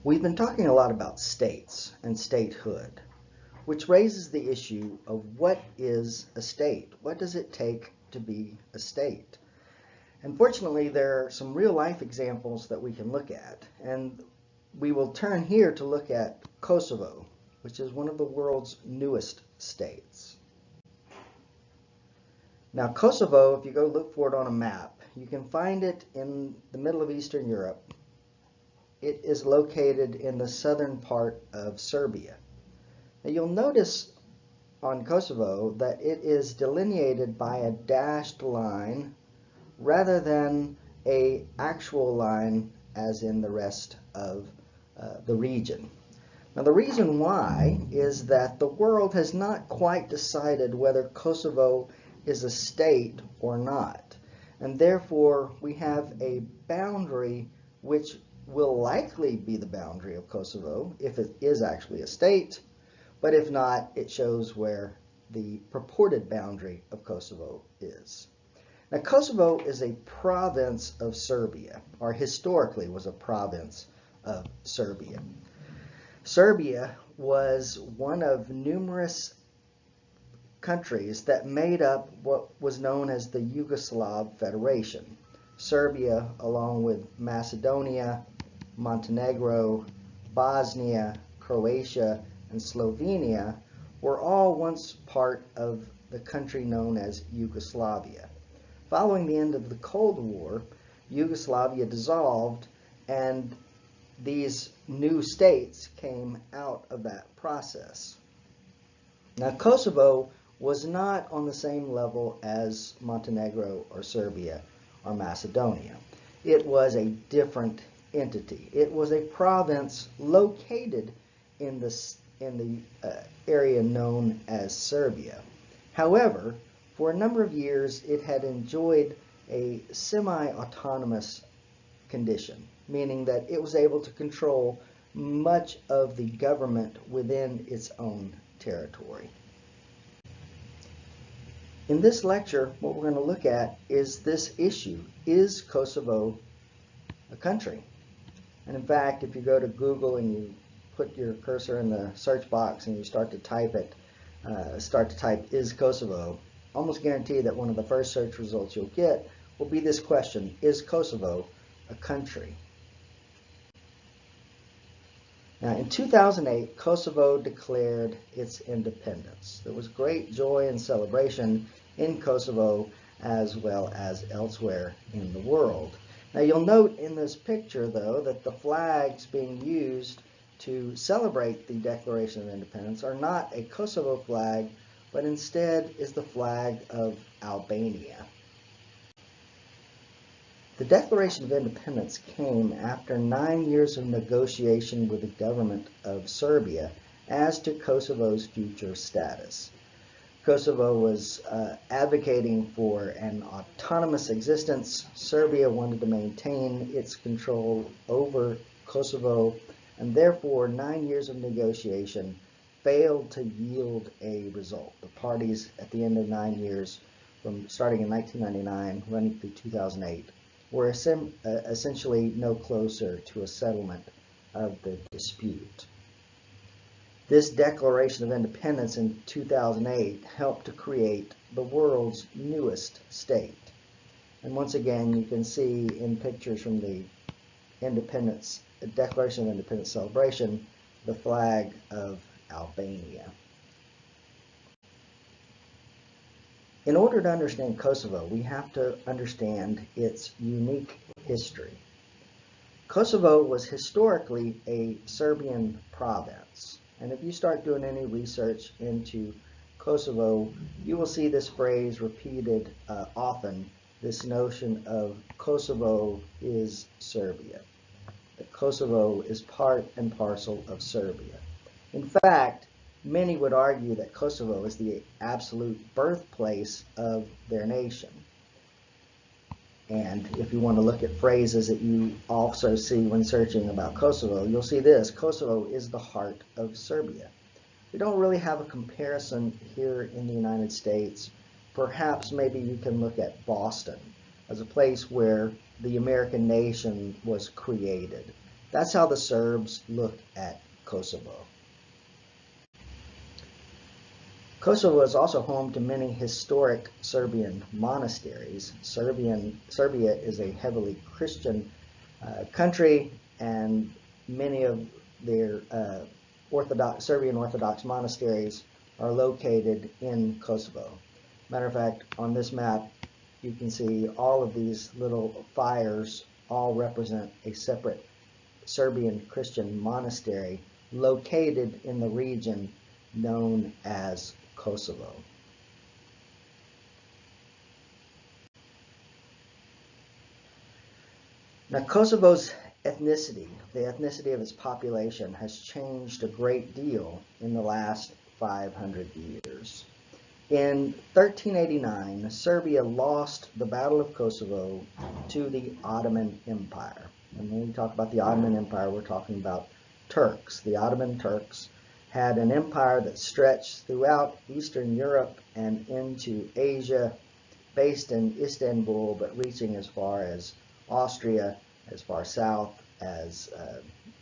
We've been talking a lot about states and statehood, which raises the issue of what is a state? What does it take to be a state? And fortunately, there are some real life examples that we can look at. And we will turn here to look at Kosovo, which is one of the world's newest states. Now, Kosovo, if you go look for it on a map, you can find it in the middle of Eastern Europe. It is located in the southern part of Serbia. Now, you'll notice on Kosovo that it is delineated by a dashed line rather than an actual line as in the rest of the region. Now, the reason why is that the world has not quite decided whether Kosovo is a state or not. And therefore, we have a boundary which will likely be the boundary of Kosovo if it is actually a state, but if not, it shows where the purported boundary of Kosovo is. Now, Kosovo is a province of Serbia, or historically was a province of Serbia. Serbia was one of numerous countries that made up what was known as the Yugoslav Federation. Serbia, along with Macedonia, Montenegro, Bosnia, Croatia, and Slovenia, were all once part of the country known as Yugoslavia. Following the end of the Cold War, Yugoslavia dissolved, and these new states came out of that process. Now, Kosovo was not on the same level as Montenegro or Serbia or Macedonia. It was a different entity. It was a province located in the area known as Serbia. However, for a number of years, it had enjoyed a semi-autonomous condition, meaning that it was able to control much of the government within its own territory. In this lecture, what we're going to look at is this issue: is Kosovo a country? And in fact, if you go to Google and you put your cursor in the search box and you start to type "is Kosovo," almost guarantee that one of the first search results you'll get will be this question: is Kosovo a country? Now, in 2008, Kosovo declared its independence. There was great joy and celebration in Kosovo as well as elsewhere in the world. Now, you'll note in this picture, though, that the flags being used to celebrate the Declaration of Independence are not a Kosovo flag, but instead is the flag of Albania. The Declaration of Independence came after 9 years of negotiation with the government of Serbia as to Kosovo's future status. Kosovo was advocating for an autonomous existence. Serbia wanted to maintain its control over Kosovo, and therefore 9 years of negotiation failed to yield a result. The parties at the end of 9 years, from starting in 1999 running through 2008, were essentially no closer to a settlement of the dispute. This Declaration of Independence in 2008 helped to create the world's newest state. And once again, you can see in pictures from the Declaration of Independence celebration, the flag of Albania. In order to understand Kosovo, we have to understand its unique history. Kosovo was historically a Serbian province, and if you start doing any research into Kosovo, you will see this phrase repeated often, this notion of Kosovo is Serbia. That Kosovo is part and parcel of Serbia. In fact, many would argue that Kosovo is the absolute birthplace of their nation. And if you want to look at phrases that you also see when searching about Kosovo, you'll see this: Kosovo is the heart of Serbia. We don't really have a comparison here in the United States. Perhaps maybe you can look at Boston as a place where the American nation was created. That's how the Serbs look at Kosovo. Kosovo is also home to many historic Serbian monasteries. Serbia is a heavily Christian country, and many of their Serbian Orthodox monasteries are located in Kosovo. Matter of fact, on this map, you can see all of these little fires all represent a separate Serbian Christian monastery located in the region known as Kosovo. Now, Kosovo's ethnicity, the ethnicity of its population, has changed a great deal in the last 500 years. In 1389, Serbia lost the Battle of Kosovo to the Ottoman Empire. And when we talk about the Ottoman Empire, we're talking about Turks. The Ottoman Turks had an empire that stretched throughout Eastern Europe and into Asia, based in Istanbul, but reaching as far as Austria, as far south as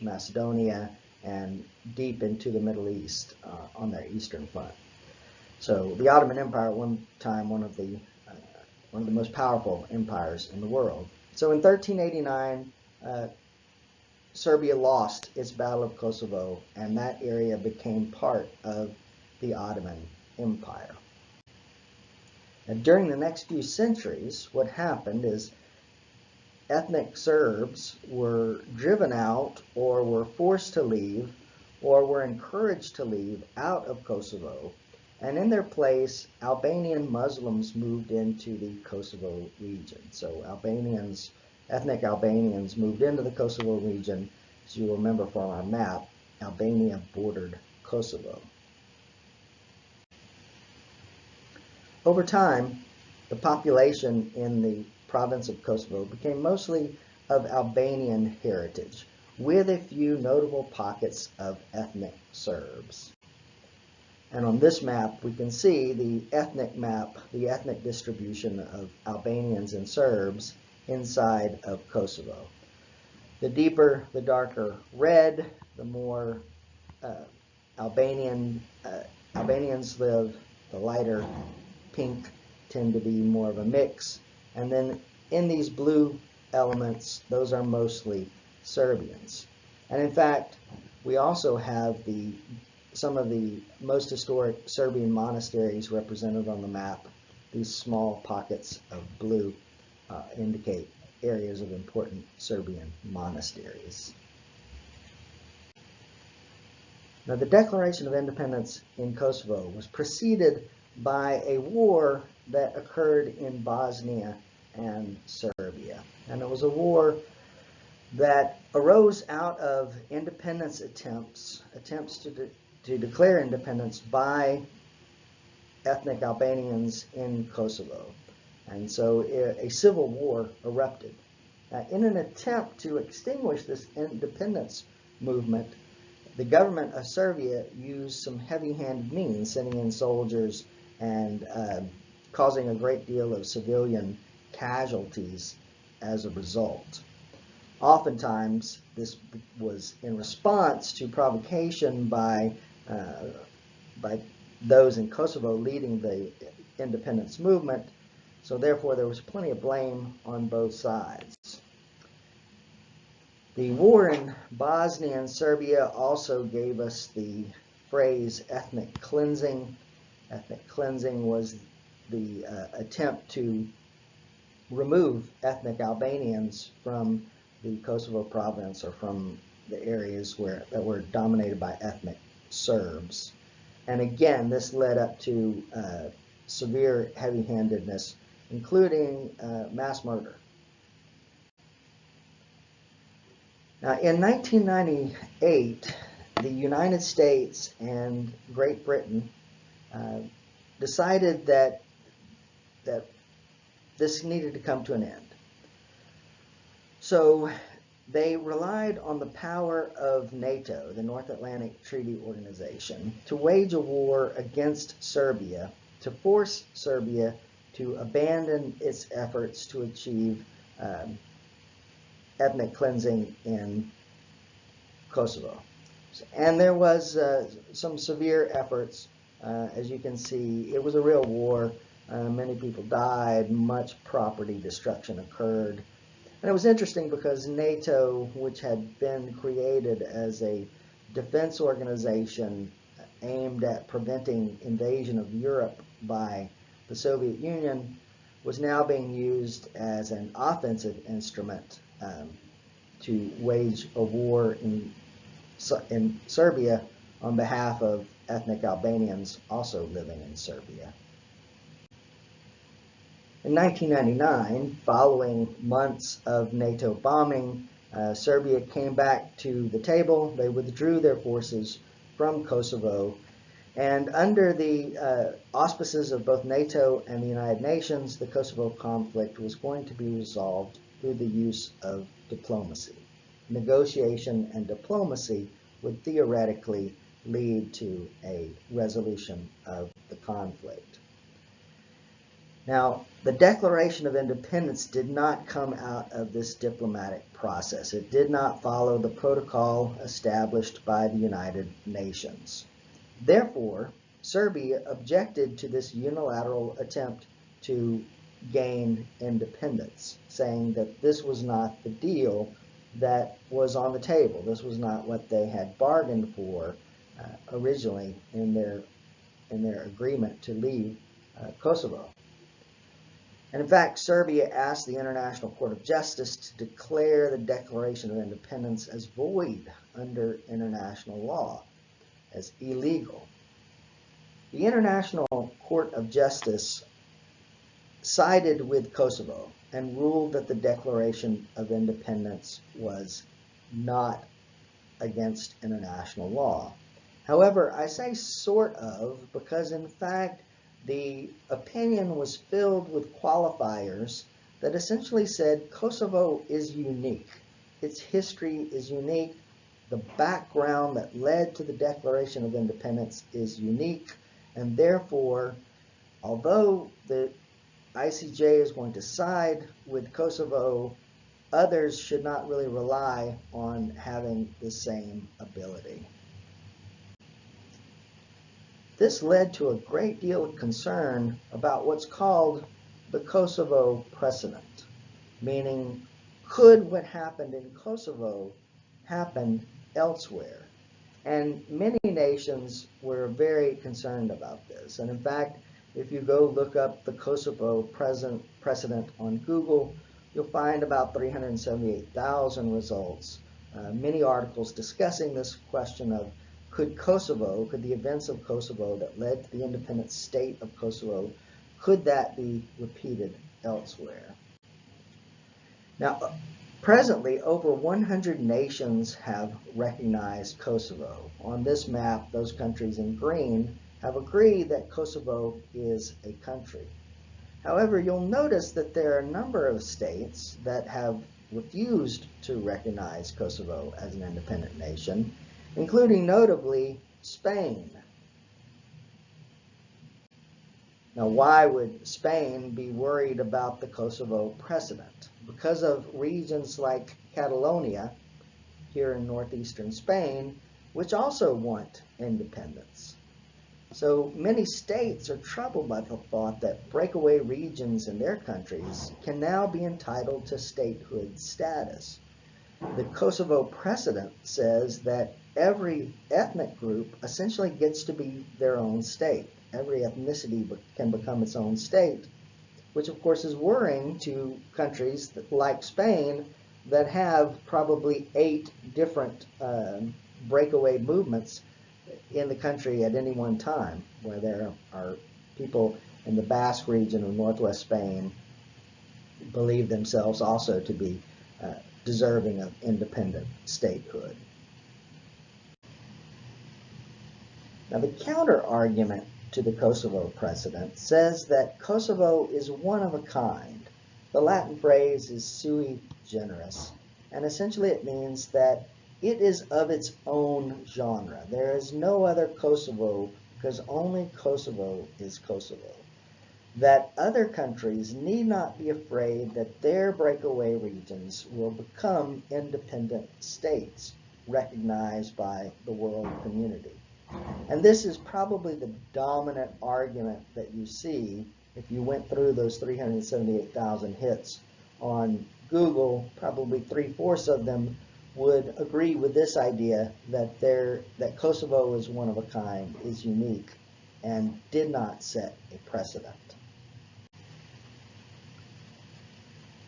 Macedonia, and deep into the Middle East on their eastern front. So the Ottoman Empire at one time one of the most powerful empires in the world. So in 1389, Serbia lost its Battle of Kosovo, and that area became part of the Ottoman Empire. And during the next few centuries, what happened is ethnic Serbs were driven out, or were forced to leave, or were encouraged to leave out of Kosovo, and in their place, Albanian Muslims moved into the Kosovo region. So ethnic Albanians moved into the Kosovo region. As you remember from our map, Albania bordered Kosovo. Over time, the population in the province of Kosovo became mostly of Albanian heritage, with a few notable pockets of ethnic Serbs. And on this map, we can see the ethnic map, the ethnic distribution of Albanians and Serbs inside of Kosovo. The deeper, the darker red, the more Albanians live. The lighter pink tend to be more of a mix. And then in these blue elements, those are mostly Serbians. And in fact, we also have some of the most historic Serbian monasteries represented on the map. These small pockets of blue indicate areas of important Serbian monasteries. Now, the Declaration of Independence in Kosovo was preceded by a war that occurred in Bosnia and Serbia. And it was a war that arose out of independence attempts to declare independence by ethnic Albanians in Kosovo. And so a civil war erupted. In an attempt to extinguish this independence movement, the government of Serbia used some heavy-handed means, sending in soldiers and causing a great deal of civilian casualties as a result. Oftentimes, this was in response to provocation by those in Kosovo leading the independence movement, so therefore there was plenty of blame on both sides. The war in Bosnia and Serbia also gave us the phrase ethnic cleansing. Ethnic cleansing was the attempt to remove ethnic Albanians from the Kosovo province, or from the areas that were dominated by ethnic Serbs. And again, this led up to severe heavy-handedness, including mass murder. Now, in 1998, the United States and Great Britain decided that this needed to come to an end. So they relied on the power of NATO, the North Atlantic Treaty Organization, to wage a war against Serbia, to force Serbia to abandon its efforts to achieve ethnic cleansing in Kosovo. And there was some severe efforts. As you can see, it was a real war. Many people died, much property destruction occurred. And it was interesting because NATO, which had been created as a defense organization aimed at preventing invasion of Europe by the Soviet Union, was now being used as an offensive instrument to wage a war in Serbia on behalf of ethnic Albanians also living in Serbia. In 1999, following months of NATO bombing, Serbia came back to the table. They withdrew their forces from Kosovo, and under the auspices of both NATO and the United Nations, the Kosovo conflict was going to be resolved through the use of diplomacy. Negotiation and diplomacy would theoretically lead to a resolution of the conflict. Now, the Declaration of Independence did not come out of this diplomatic process. It did not follow the protocol established by the United Nations. Therefore, Serbia objected to this unilateral attempt to gain independence, saying that this was not the deal that was on the table. This was not what they had bargained for originally in their agreement to leave Kosovo. And in fact, Serbia asked the International Court of Justice to declare the Declaration of Independence as void under international law, as illegal. The International Court of Justice sided with Kosovo and ruled that the Declaration of Independence was not against international law. However, I say sort of because in fact the opinion was filled with qualifiers that essentially said Kosovo is unique. Its history is unique. The background that led to the Declaration of Independence is unique, and therefore, although the ICJ is going to side with Kosovo, others should not really rely on having the same ability. This led to a great deal of concern about what's called the Kosovo precedent, meaning could what happened in Kosovo happen elsewhere? And many nations were very concerned about this. And in fact, if you go look up the Kosovo precedent on Google, you'll find about 378,000 results. Many articles discussing this question of could the events of Kosovo that led to the independent state of Kosovo, could that be repeated elsewhere? Now, presently, over 100 nations have recognized Kosovo. On this map, those countries in green have agreed that Kosovo is a country. However, you'll notice that there are a number of states that have refused to recognize Kosovo as an independent nation, including notably Spain. Now, why would Spain be worried about the Kosovo precedent? Because of regions like Catalonia, here in northeastern Spain, which also want independence. So many states are troubled by the thought that breakaway regions in their countries can now be entitled to statehood status. The Kosovo precedent says that every ethnic group essentially gets to be their own state. Every ethnicity can become its own state, which of course is worrying to countries like Spain that have probably 8 different breakaway movements in the country at any one time, where there are people in the Basque region of northwest Spain believe themselves also to be deserving of independent statehood. Now, the counter-argument to the Kosovo precedent says that Kosovo is one of a kind. The Latin phrase is sui generis, and essentially it means that it is of its own genre. There is no other Kosovo because only Kosovo is Kosovo. That other countries need not be afraid that their breakaway regions will become independent states. recognized by the world community. And this is probably the dominant argument that you see if you went through those 378,000 hits on Google. Probably 3/4 of them would agree with this idea that that Kosovo is one of a kind, is unique, and did not set a precedent.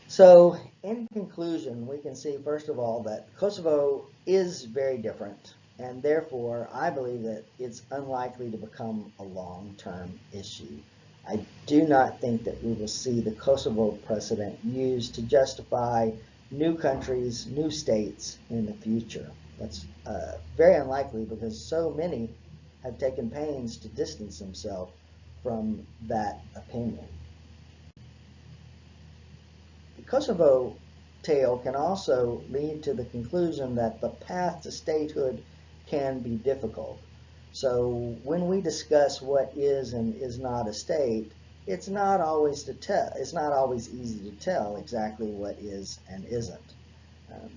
So, in conclusion, we can see, first of all, that Kosovo is very different, and therefore I believe that it's unlikely to become a long-term issue. I do not think that we will see the Kosovo precedent used to justify new countries, new states in the future. That's very unlikely, because so many have taken pains to distance themselves from that opinion. The Kosovo tale can also lead to the conclusion that the path to statehood can be difficult. So when we discuss what is and is not a state, it's not always easy to tell exactly what is and isn't.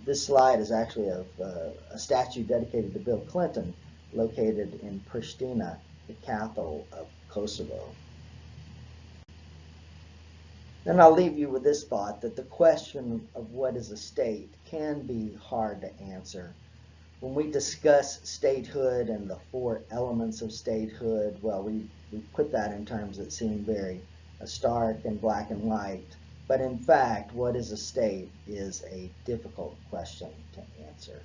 This slide is actually of a statue dedicated to Bill Clinton, located in Pristina, the capital of Kosovo. And I'll leave you with this thought, that the question of what is a state can be hard to answer. When we discuss statehood and the 4 elements of statehood, well, we put that in terms that seem very stark and black and white. But in fact, what is a state is a difficult question to answer.